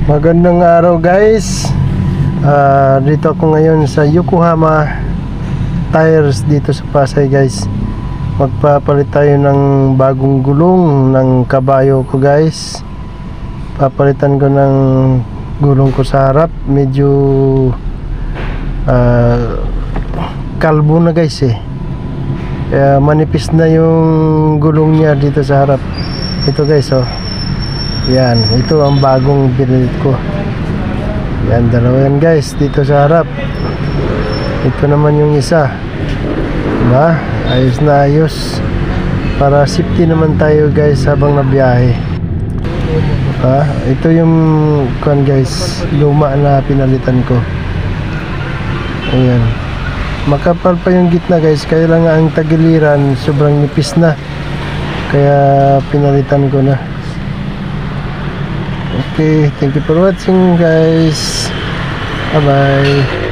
Magandang araw guys. Dito ako ngayon sa Yokohama Tires dito sa Pasay guys. Magpapalit tayo ng bagong gulong ng kabayo ko guys. Papalitan ko ng gulong ko sa harap. Medyo kalbo na guys eh. Manipis na yung gulong niya dito sa harap. Ito guys oh. Yan, ito ang bagong binilit ko. Yan, dalawa yan guys, dito sa harap. Ito naman yung isa. Diba? Ayos na ayos. Para safety naman tayo guys habang nabiyahe. Ito yung guys, luma na pinalitan ko. Ayan. Makapal pa yung gitna guys, kaya lang ang tagiliran sobrang nipis na. Kaya pinalitan ko na. Okay, thank you for watching guys. Bye bye.